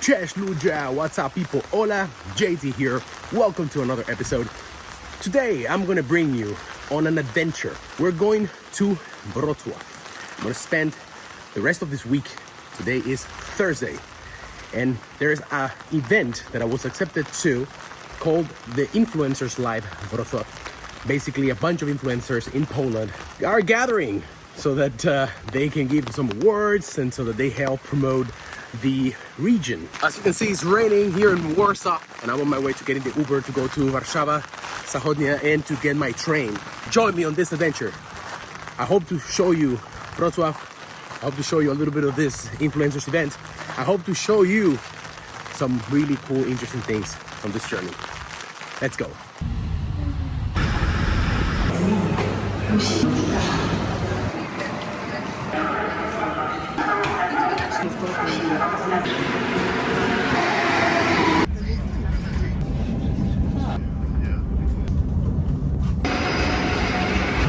Cześć ludzie, what's up people? Hola, JT here. Welcome to another episode. Today I'm gonna bring you on an adventure. We're going to Wrocław. I'm gonna spend the rest of this week. Today is Thursday, and there's an event that I was accepted to called the Influencers Live Wrocław. Basically, a bunch of influencers in Poland are gathering so that they can give some awards and so that they help promote the region. As you can see, it's raining here in Warsaw, and I'm on my way to getting the Uber to go to Warszawa, Zachodnia, and to get my train. Join me on this adventure. I hope to show you Wrocław. I hope to show you a little bit of this influencers event. I hope to show you some really cool, interesting things on this journey. Let's go.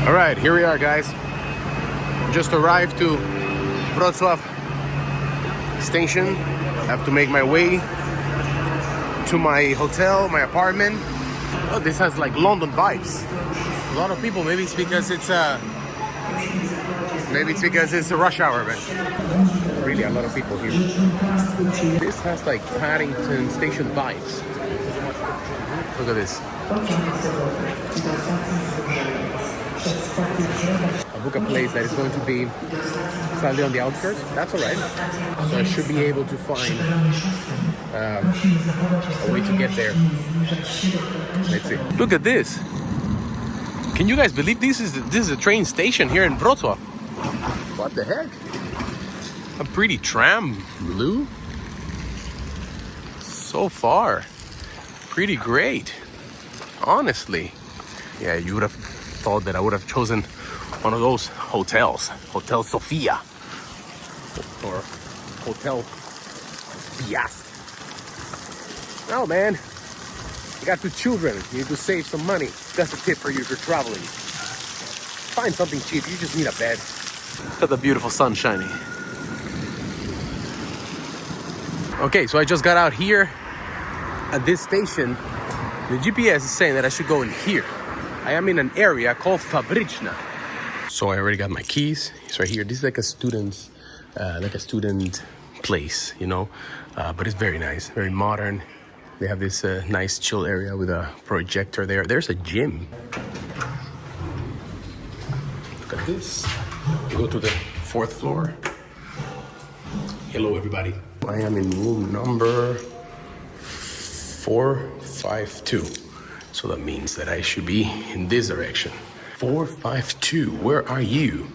All right, here we are, guys. Just arrived to Wrocław station. I have to make my way to my hotel, my apartment. Oh, this has like London vibes. A lot of people. Maybe it's because it's a rush hour, but really a lot of people here. This has like Paddington Station vibes. Look at this. I book a place that is going to be slightly on the outskirts. That's all right. So I should be able to find a way to get there. Let's see. Look at this. Can you guys believe this is a train station here in Wrocław? What the heck? A pretty tram, Lou. So far, pretty great. Honestly, yeah, you would have thought that I would have chosen one of those hotels, Hotel Sofia or Hotel Piast. Oh man, you got 2 children. You need to save some money. That's a tip for you if you're traveling. Find something cheap. You just need a bed. Look at the beautiful sun shining. Okay, so I just got out here at this station. The GPS is saying that I should go in here. I am in an area called Fabryczna. So I already got my keys. It's right here. This is like a student place, you know, but it's very nice, very modern. They have this nice chill area with a projector there. There's a gym. Look at this. You go to the 4th floor. Hello, everybody. I am in room number 452. So that means that I should be in this direction. 452, where are you?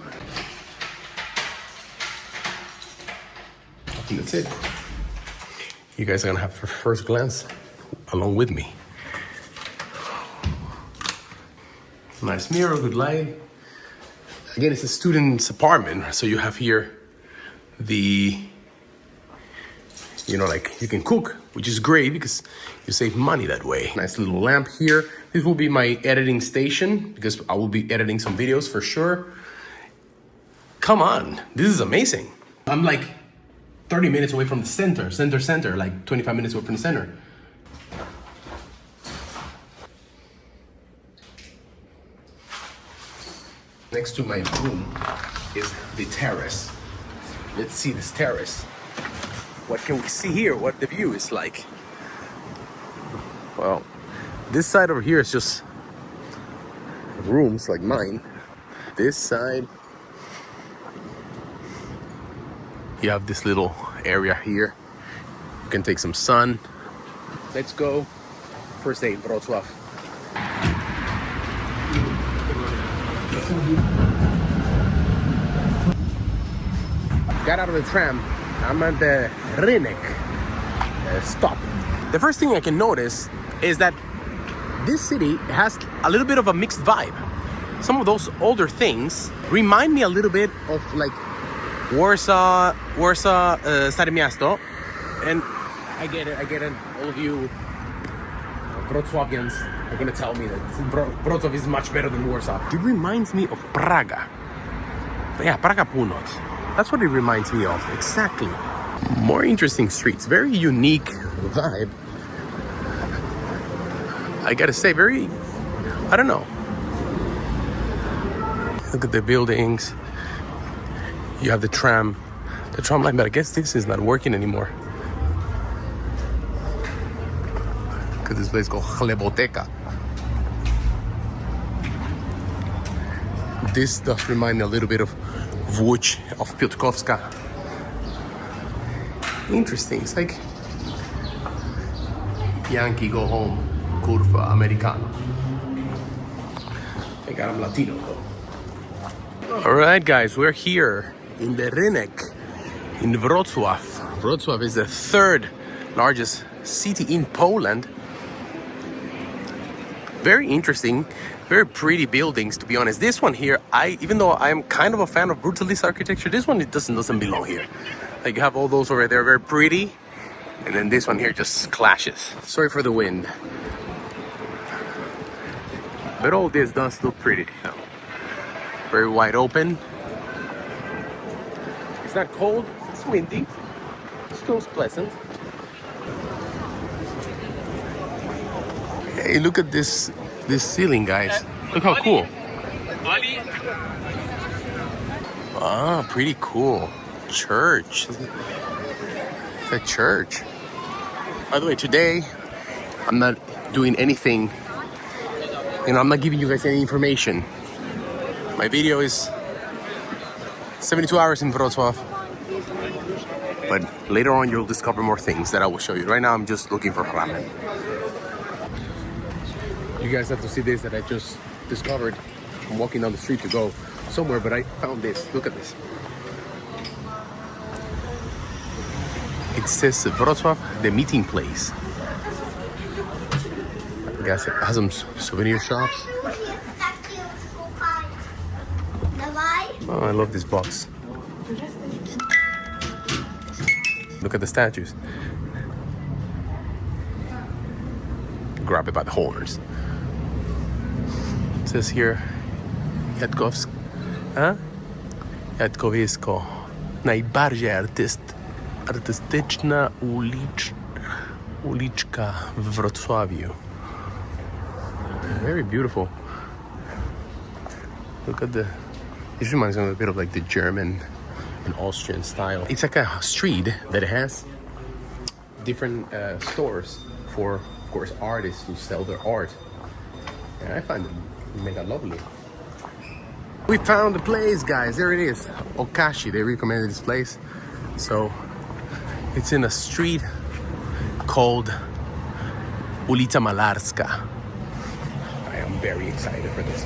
I think that's it. You guys are gonna have a first glance along with me. Nice mirror, good light. Again, it's a student's apartment, so you have here like you can cook, which is great because you save money that way. Nice little lamp here. This will be my editing station because I will be editing some videos for sure. Come on, this is amazing. I'm like 30 minutes away from the center, like 25 minutes away from the center. Next to my room is the terrace. Let's see this terrace. What can we see here? What the view is like? Well, this side over here is just rooms like mine. This side, you have this little area here. You can take some sun. Let's go. First day in Wrocław. Got out of the tram. I'm at the Rynek stop. The first thing I can notice is that this city has a little bit of a mixed vibe. Some of those older things remind me a little bit of like Warsaw, Stare Miasto. And I get it. All of you Wrocławians are gonna tell me that Wrocław is much better than Warsaw. It reminds me of Praga. Yeah, Praga Północ. That's what it reminds me of, exactly. More interesting streets, very unique vibe. I gotta say, very, I don't know. Look at the buildings. You have the tram line, but I guess this is not working anymore. Look at this place called Chleboteca. This does remind me a little bit of Łódź, of Piotrkowska. Interesting, it's like Yankee go home, curva americano. Thank God I'm Latino though. Alright guys, we're here in the Rynek in Wrocław. Wrocław is the third largest city in Poland. Very interesting, very pretty buildings, to be honest. This one here, even though I'm kind of a fan of brutalist architecture, this one, it doesn't belong here. Like you have all those over there, very pretty, and then this one here just clashes. Sorry for the wind. But all this does look pretty. Very wide open. It's not cold, it's windy. Still pleasant. Hey, look at this ceiling, guys. Look how cool. Ah, pretty cool. Church. It's a church. By the way, today I'm not doing anything. I'm not giving you guys any information. My video is 72 hours in Wrocław. But later on you'll discover more things that I will show you. Right now I'm just looking for ramen. You guys have to see this that I just discovered. I'm walking down the street to go somewhere, but I found this. Look at this. It says Wrocław, the meeting place. I guess it has some souvenir shops. Oh, I love this box. Look at the statues. Grab it by the horns. It says here, Jatkowisko, najbardziej artystyczna uliczka w Wrocławiu. Very beautiful. Look at this reminds me a bit of like the German and Austrian style. It's like a street that has different stores for, of course, artists to sell their art. And I find them mega lovely. We found the place, guys. There it is. Okashi, they recommended this place. So it's in a street called Ulica Malarska. I am very excited for this.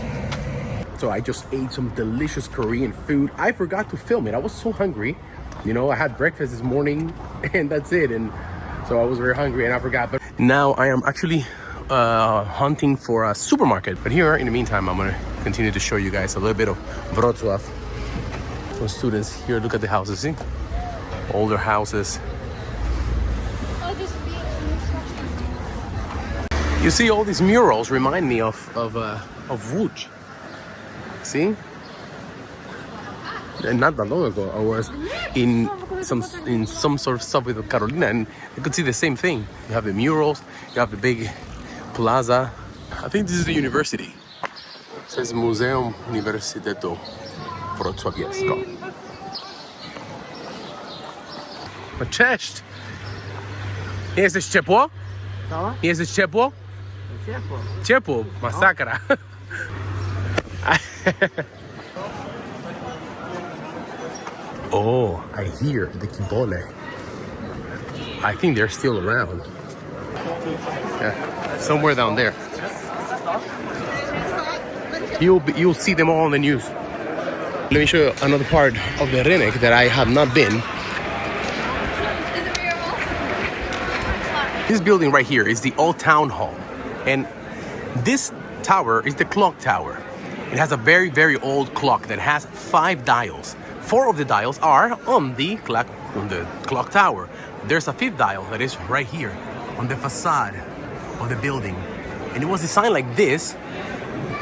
So I just ate some delicious Korean food. I forgot to film it. I was so hungry. I had breakfast this morning and that's it. And so I was very hungry and I forgot. But now I am actually hunting for a supermarket. But here, in the meantime, I'm gonna continue to show you guys a little bit of Wrocław. Some students here, look at the houses, see? Older houses. You see, all these murals remind me of Łódź. See? And not that long ago, I was in some sort of stuff with Carolina, and you could see the same thing. You have the murals, you have the big plaza. I think this is the university. It says Muzeum Uniwersytetu Wrocławiecko. No, cześć! Nie jesteś ciepło? Co? Nie jesteś ciepło? Ciepło. Ciepło, masakra. Oh, I hear the kibole. I think they're still around. Yeah, somewhere down there. You'll see them all on the news. Let me show you another part of the Rynek that I have not been. This building right here is the old town hall, and this tower is the clock tower. It has a very, very old clock that has 5 dials. 4 of the dials are on the clock tower. There's a 5th dial that is right here on the facade of the building. And it was designed like this,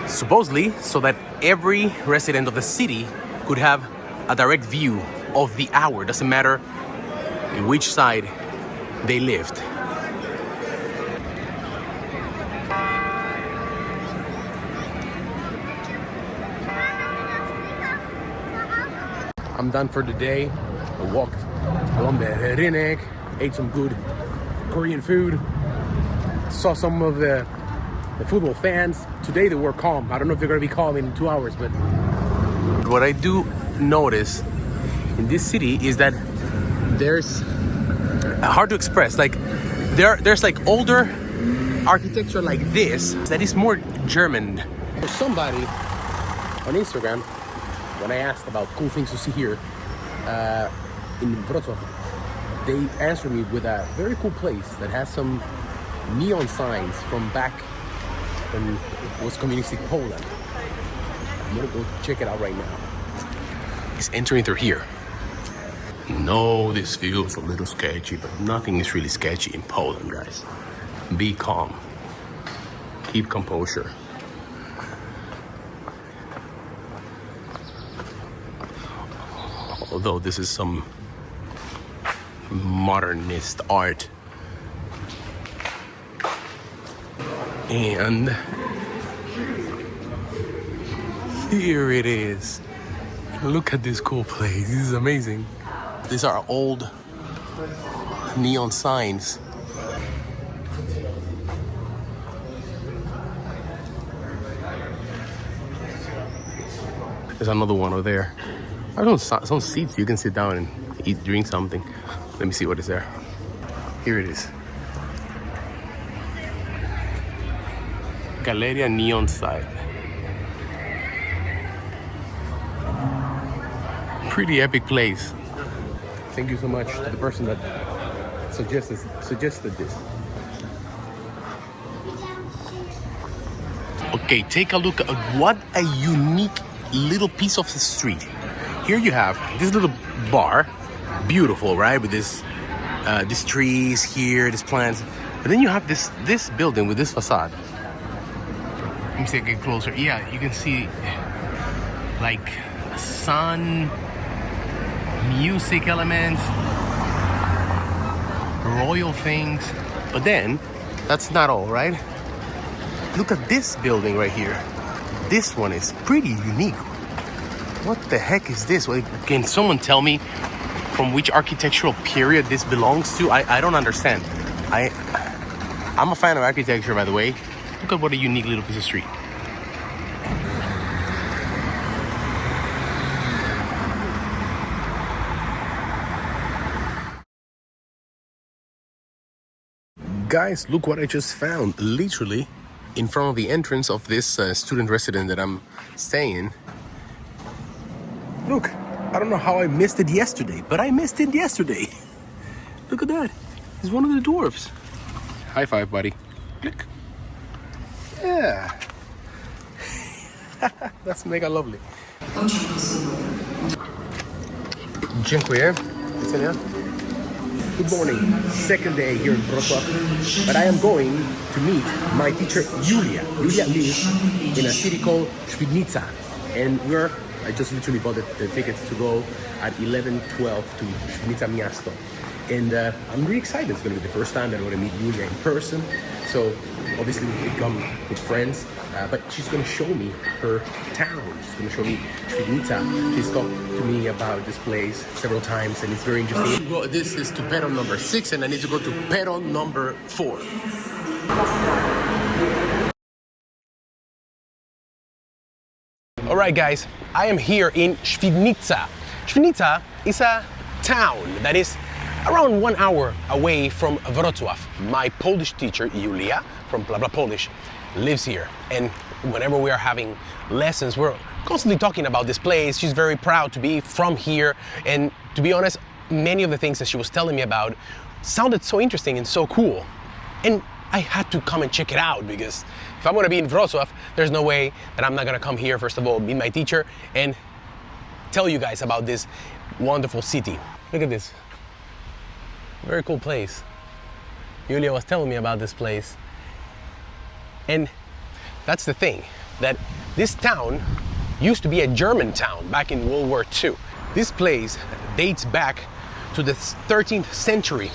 supposedly, so that every resident of the city could have a direct view of the hour. Doesn't matter in which side they lived. I'm done for the day. I walked along the Rynek, ate some good Korean food, saw some of the football fans. Today they were calm. I don't know if they're gonna be calm in 2 hours, but what I do notice in this city is that there's hard to express. Like there's like older architecture like this that is more German. For somebody on Instagram, when I asked about cool things to see here in Wrocław, they answered me with a very cool place that has some neon signs from back when it was communistic Poland. I'm gonna go check it out right now. It's entering through here. No, this feels a little sketchy, but nothing is really sketchy in Poland, guys. Be calm. Keep composure. Although this is some modernist art. And here it is. Look at this cool place. This is amazing. These are old neon signs. There's another one over there. There's some seats you can sit down and eat, drink something. Let me see what is there. Here it is. Galeria Neon Side. Pretty epic place. Thank you so much to the person that suggested this. Okay, take a look at what a unique little piece of the street. Here you have this little bar, beautiful, right? With this, these trees here, these plants. But then you have this building with this facade. Let me see if I get closer. Yeah, you can see like sun, music elements, royal things. But then that's not all, right? Look at this building right here. This one is pretty unique. What the heck is this? Can someone tell me from which architectural period this belongs to? I don't understand. I'm a fan of architecture, by the way. Look at what a unique little piece of street. Guys, look what I just found. Literally in front of the entrance of this student residence that I'm staying in. Look, I don't know how I missed it yesterday, but I missed it yesterday. Look at that. It's one of the dwarfs. High five, buddy. Click. Yeah. That's mega lovely. Dziękuję. Good morning. Second day here in Wrocław, but I am going to meet my teacher Julia. Julia lives in a city called Swidnica, and I just literally bought the tickets to go at 11:12 to Swidnica Miasto. And I'm really excited. It's going to be the first time that I'm going to meet Julia in person. So obviously we become good friends, but she's going to show me her town. She's going to show me Swidnica. She's talked to me about this place several times, and it's very interesting. This is to peron number 6, and I need to go to peron number 4. All right, guys, I am here in Swidnica. Swidnica is a town that is around 1 hour away from Wrocław. My Polish teacher, Julia, from Blah Blah Polish, lives here. And whenever we are having lessons, we're constantly talking about this place. She's very proud to be from here. And to be honest, many of the things that she was telling me about sounded so interesting and so cool. And I had to come and check it out, because if I'm gonna be in Wrocław, there's no way that I'm not gonna come here, first of all, meet my teacher, and tell you guys about this wonderful city. Look at this. Very cool place. Julia was telling me about this place. And that's the thing, that this town used to be a German town back in World War II. This place dates back to the 13th century.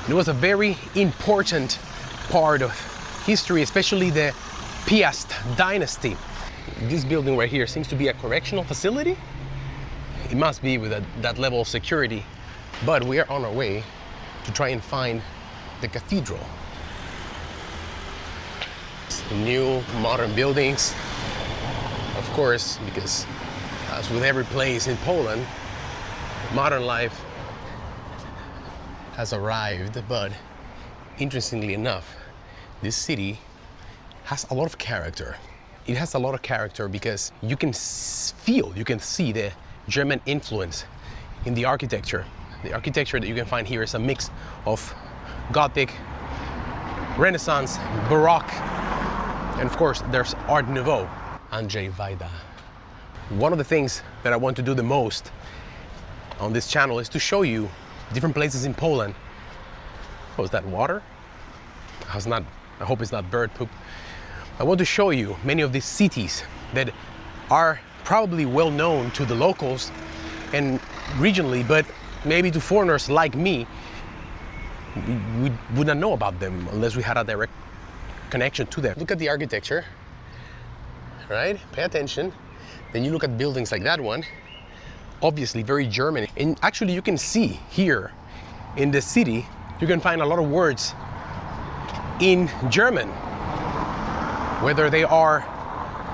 It was a very important part of history, especially the Piast dynasty. This building right here seems to be a correctional facility. It must be with that level of security. But we are on our way to try and find the cathedral. New modern buildings, of course, because as with every place in Poland, modern life has arrived. But interestingly enough, this city has a lot of character. It has a lot of character because you can see the German influence in the architecture. The architecture that you can find here is a mix of Gothic, Renaissance, Baroque, and of course there's Art Nouveau. Andrzej Wajda. One of the things that I want to do the most on this channel is to show you different places in Poland. Oh, is that water? I hope it's not bird poop. I want to show you many of these cities that are probably well known to the locals and regionally, but maybe to foreigners like me, we would not know about them unless we had a direct connection to them. Look at the architecture, right? Pay attention. Then you look at buildings like that one, obviously very German. And actually you can see here in the city, you can find a lot of words in German, whether they are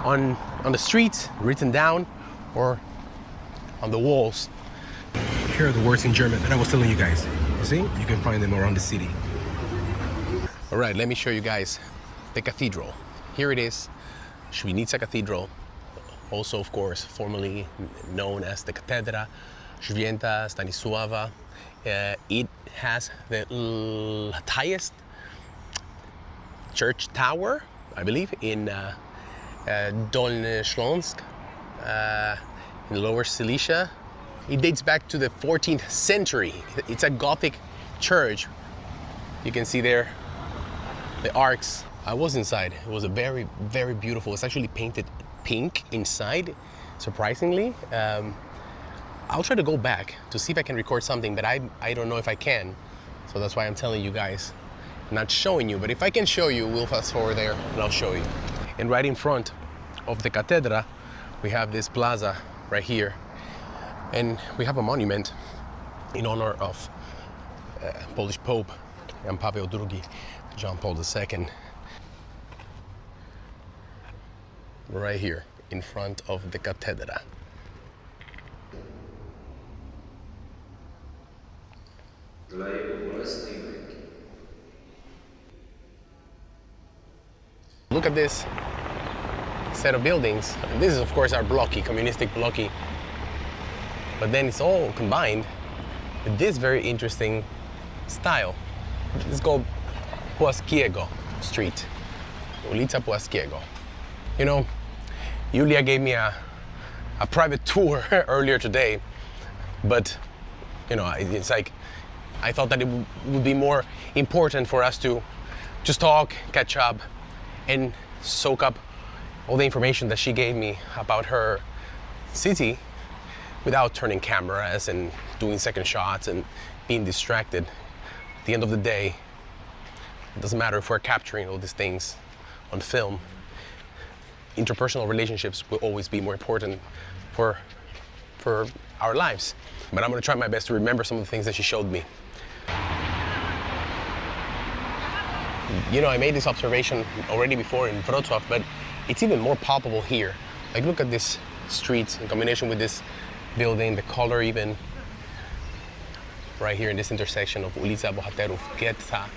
on the streets, written down, or on the walls. Here are the words in German that I was telling you guys. You see? You can find them around the city. All right, let me show you guys the cathedral. Here it is, Swidnica Cathedral, also of course formerly known as the Katedra Święta Stanisława. It has the highest church tower, I believe, in Dolny Śląsk, in Lower Silesia. It dates back to the 14th century. It's a Gothic church. You can see there the arcs. I was inside. It was a very, very beautiful. It's actually painted pink inside, surprisingly. I'll try to go back to see if I can record something, but I don't know if I can. So that's why I'm telling you guys, I'm not showing you, but if I can show you, we'll fast forward there and I'll show you. And right in front of the Katedra, we have this plaza right here. And we have a monument in honor of Polish Pope Jan Paweł II, John Paul II. Right here in front of the Katedra. Look at this set of buildings. This is of course our blocky, communistic blocky. But then it's all combined with this very interesting style. It's called Płaskiego Street, Ulica Płaskiego. You know, Julia gave me a private tour earlier today, but you know, it's like, I thought that it would be more important for us to just talk, catch up, and soak up all the information that she gave me about her city without turning cameras and doing second shots and being distracted. At the end of the day, it doesn't matter if we're capturing all these things on film. Interpersonal relationships will always be more important for our lives. But I'm gonna try my best to remember some of the things that she showed me. You know, I made this observation already before in Wrocław, but it's even more palpable here. Like, look at this street in combination with this building, the color even. Right here in this intersection of Ulica Bohaterów, Goethe,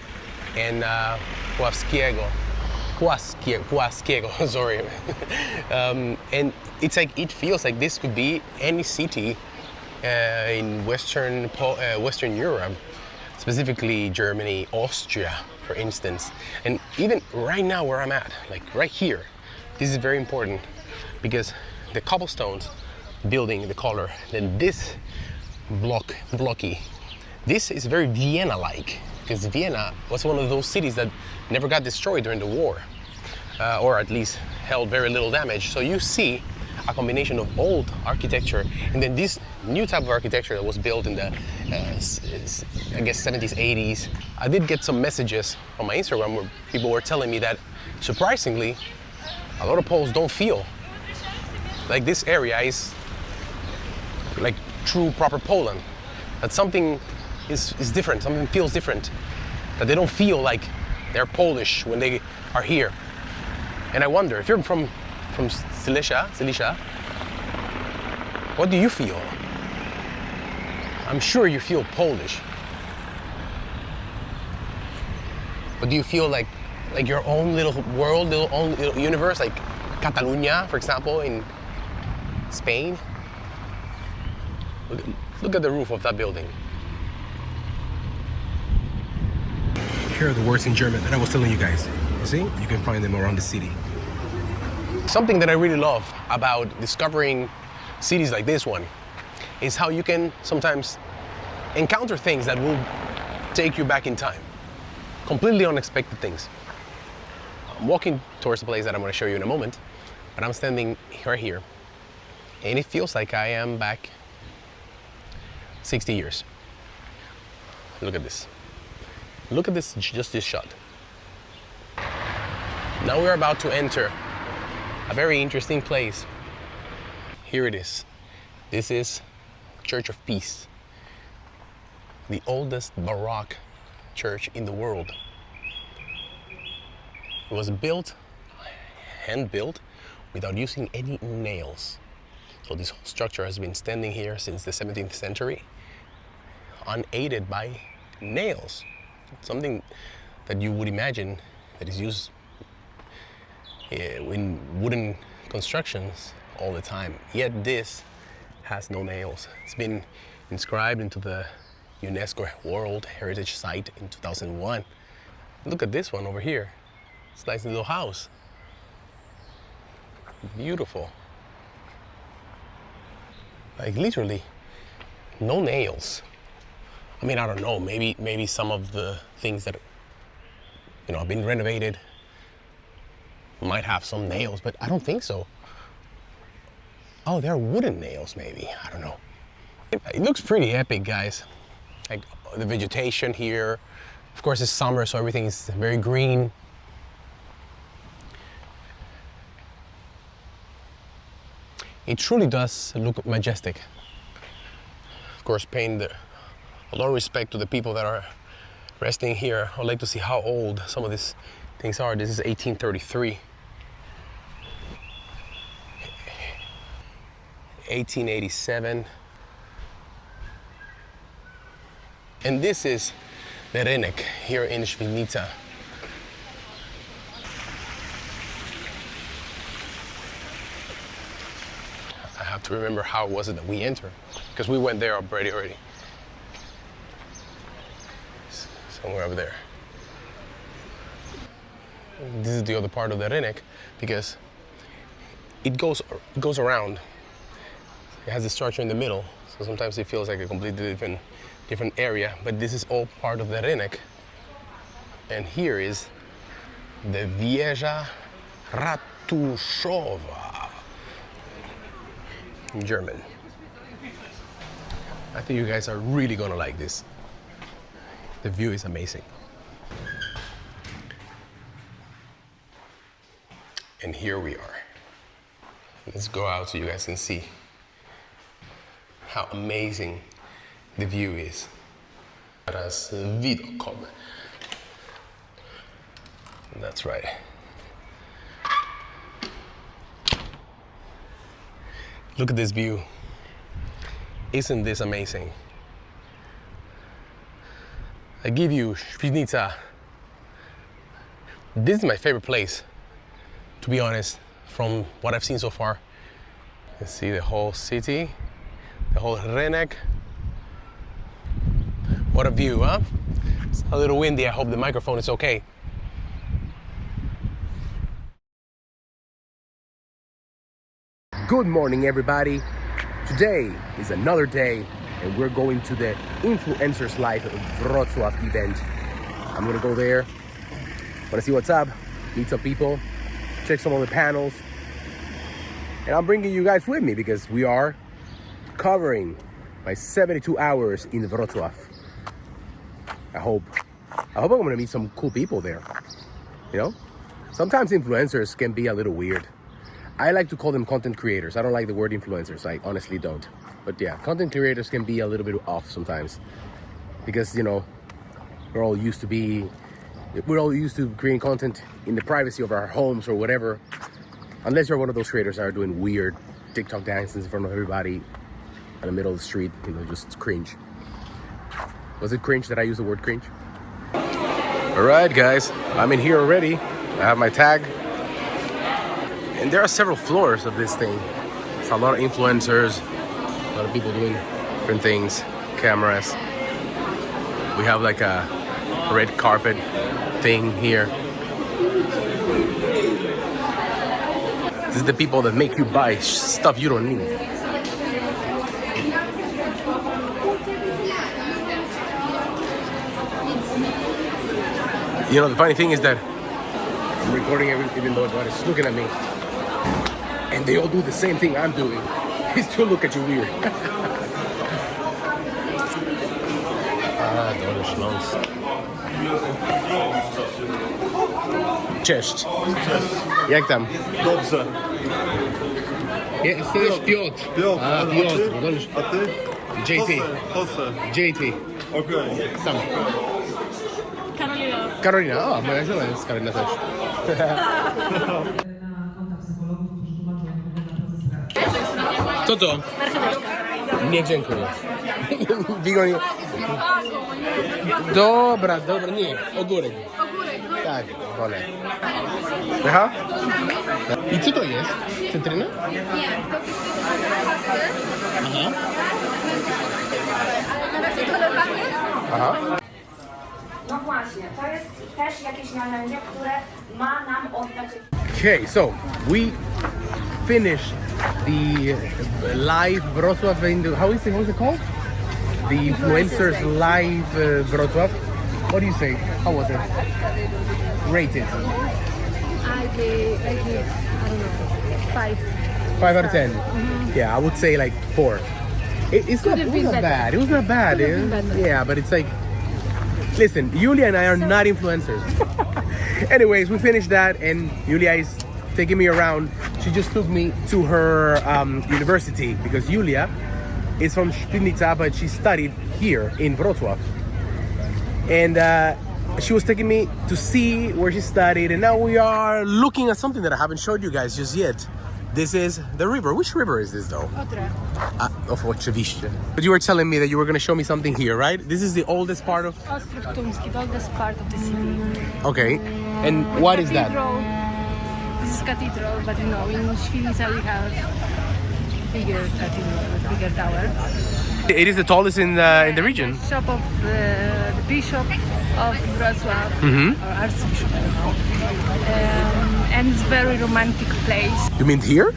and Płaskiego, sorry. And it's like, it feels like this could be any city in Western Europe, specifically Germany, Austria, for instance. And even right now where I'm at, like right here, this is very important because the cobblestones building, the color, then this blocky, this is very Vienna-like, because Vienna was one of those cities that never got destroyed during the war, or at least held very little damage. So you see a combination of old architecture and then this new type of architecture that was built in the, I guess, 70s, 80s. I did get some messages on my Instagram where people were telling me that, surprisingly, a lot of Poles don't feel like this area is like true, proper Poland. That something is different, something feels different. That they don't feel like they're Polish when they are here. And I wonder, if you're from Silesia, what do you feel? I'm sure you feel Polish. But do you feel like your own little world, little universe, like Catalonia, for example, in Spain? Look at the roof of that building. Here are the words in German that I was telling you guys. You see? You can find them around the city. Something that I really love about discovering cities like this one is how you can sometimes encounter things that will take you back in time. Completely unexpected things. I'm walking towards the place that I'm going to show you in a moment, but I'm standing right here, and it feels like I am back 60 years. Look at this. Look at this, just this shot. Now we're about to enter a very interesting place. Here it is. This is Church of Peace, the oldest Baroque church in the world. It was built, hand-built, without using any nails. So this whole structure has been standing here since the 17th century, unaided by nails. Something that you would imagine that is used in wooden constructions all the time. Yet this has no nails. It's been inscribed into the UNESCO World Heritage Site in 2001. Look at this one over here. It's a nice little house. Beautiful. Like literally, no nails. I mean, I don't know, maybe some of the things that, you know, have been renovated might have some nails, but I don't think so. Oh, they're wooden nails maybe, I don't know. It looks pretty epic, guys. Like the vegetation here. Of course, it's summer, so everything is very green. It truly does look majestic. Of course, paying a lot of respect to the people that are resting here. I'd like to see how old some of these things are. This is 1833. 1887. And this is the Rynek here in Swidnica. I have to remember how was it that we entered, because we went there already. Somewhere over there. This is the other part of the Rynek, because it goes around. It has a structure in the middle, so sometimes it feels like a completely different area, but this is all part of the Rynek. And here is the Wieża Ratuszowa in German. I think you guys are really gonna like this. The view is amazing. And here we are. Let's go out so you guys can see how amazing the view is. Teraz widokom. That's right. Look at this view. Isn't this amazing? I give you Swidnica. This is my favorite place, to be honest, from what I've seen so far. You see the whole city, the whole Rynek. What a view, huh? It's a little windy. I hope the microphone is okay. Good morning, everybody. Today is another day, and we're going to the Influencers Live Wrocław event. I'm gonna go there. Wanna see what's up, meet some people, check some of the panels. And I'm bringing you guys with me because we are covering my 72 hours in Wrocław. I hope I'm gonna meet some cool people there. You know, sometimes influencers can be a little weird. I like to call them content creators. I don't like the word influencers. I honestly don't. But yeah, content creators can be a little bit off sometimes because, you know, we're all used to creating content in the privacy of our homes or whatever. Unless you're one of those creators that are doing weird TikTok dances in front of everybody in the middle of the street, you know, just cringe. Was it cringe that I used the word cringe? All right, guys, I'm in here already. I have my tag. And there are several floors of this thing. It's a lot of influencers, a lot of people doing different things, cameras. We have like a red carpet thing here. This is the people that make you buy stuff you don't need. You know, the funny thing is that I'm recording even though everybody's looking at me. And they all do the same thing I'm doing. They still look at you weird. Dobry śląs. Cześć. Jak tam? Dobrze. Jesteś Piotr. Piotr. A Piotr. A ty? JT. Jose. JT. Okej. Sam. Karolina. O, moja żona jest Karolina też. Co to? Nie, dziękuję. Bigonie. Dobra, nie. Ogórek. Tak, wolę. Aha. I co to jest? Cytryna? Nie, to Aha. ale na razie dolewanie. Aha. No właśnie, to jest też jakieś narzędzie, które ma nam oddać. Okay, so we finished the live Wrocław in the, how's it called? The influencers live Wrocław. What do you say? How was it? Rate it. I give, I don't know, 5. 5 out of 10. Yeah, I would say like 4. It was not bad. It was not bad. Yeah, but it's like, listen, Julia and I are not influencers. Anyways, we finished that, and Julia is taking me around. She just took me to her university because Julia is from Swidnica, but she studied here in Wrocław. And she was taking me to see where she studied, and now we are looking at something that I haven't showed you guys just yet. This is the river. Which river is this though? Oczywiście. But you were telling me that you were going to show me something here, right? This is the oldest part of... Ostrów Tumski, the oldest part of the city. Okay. And what is that? This is cathedral, but you know, in Swidnica we have bigger cathedral, bigger tower. It is the tallest in the region. Shop of the bishop of Wrocław, or archbishop. And it's very romantic place. You mean here?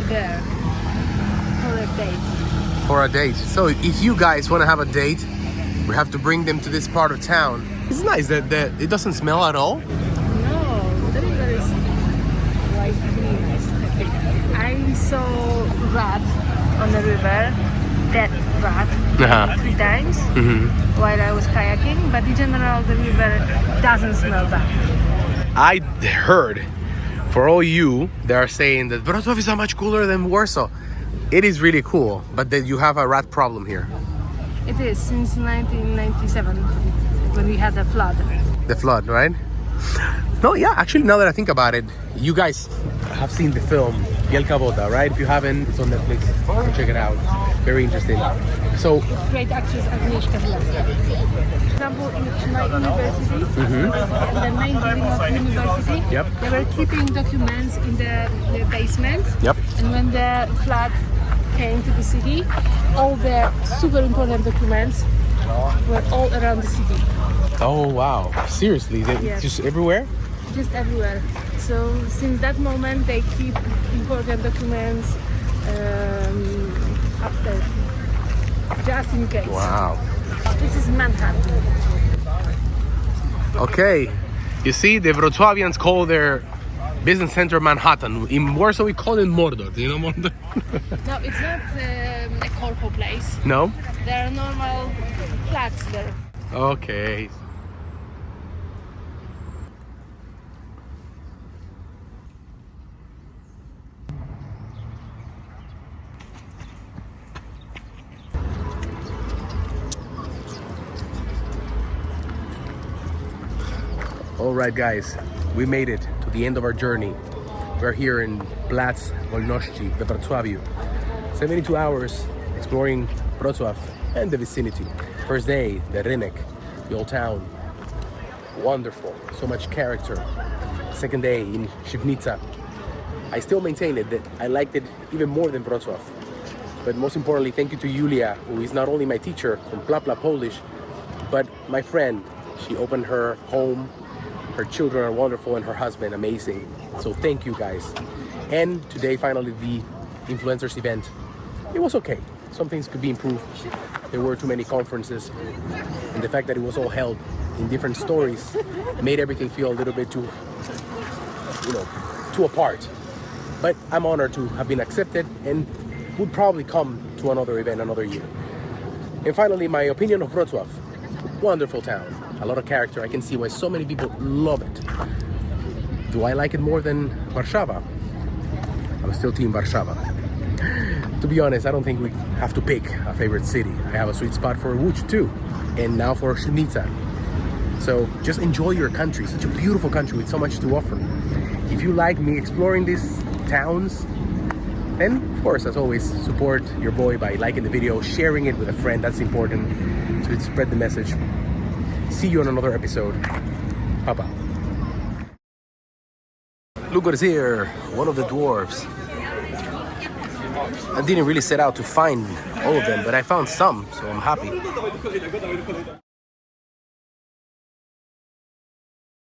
There. For a date. For a date. So if you guys want to have a date, we have to bring them to this part of town. It's nice that it doesn't smell at all. No, the river is quite clean. I saw rat on the river, dead rat, 3 times while I was kayaking, but in general the river doesn't smell bad. I heard, for all you that are saying that Wrocław is so much cooler than Warsaw, it is really cool, but that you have a rat problem here. It is, since 1997, when we had a flood. The flood, right? No, yeah, actually, now that I think about it, you guys have seen the film Wielka Woda, right? If you haven't, it's on Netflix. So check it out. Very interesting. So, Great actress Agnieszka Żelazna. For example, in my university, the main building of university, they were keeping documents in the basement. And when the flood came to the city, all the super important documents were all around the city. oh wow, seriously? Yes. Just everywhere? Just everywhere. So since that moment, they keep important documents upstairs, just in case. Wow. This is Manhattan. Okay, you see, the Wrocławians call their Business center Manhattan. In Warsaw, we call it Mordor. Do you know Mordor? No, it's not a corpo place. No? There are normal flats there. Okay. All right, guys, we made it to the end of our journey. We're here in Plac Wolności we Wrocławiu. 72 hours exploring Wrocław and the vicinity. First day, the Rynek, the old town. Wonderful, so much character. Second day in Swidnica. I still maintain it that I liked it even more than Wrocław. But most importantly, thank you to Julia, who is not only my teacher from Plapla Polish, but my friend. She opened her home. Her children are wonderful and her husband amazing. So thank you guys. And today finally the influencers event. It was okay. Some things could be improved. There were too many conferences. And the fact that it was all held in different stories made everything feel a little bit too, too apart. But I'm honored to have been accepted and would probably come to another event another year. And finally, my opinion of Wrocław. Wonderful town. A lot of character. I can see why so many people love it. Do I like it more than Warsaw? I'm still team Warsaw. To be honest, I don't think we have to pick a favorite city. I have a sweet spot for Łódź too, and now for Swidnica. So just enjoy your country. Such a beautiful country with so much to offer. If you like me exploring these towns, then of course, as always, support your boy by liking the video, sharing it with a friend. That's important to spread the message. See you on another episode. Bye-bye. Look what is here, one of the dwarfs. I didn't really set out to find all of them, but I found some, so I'm happy.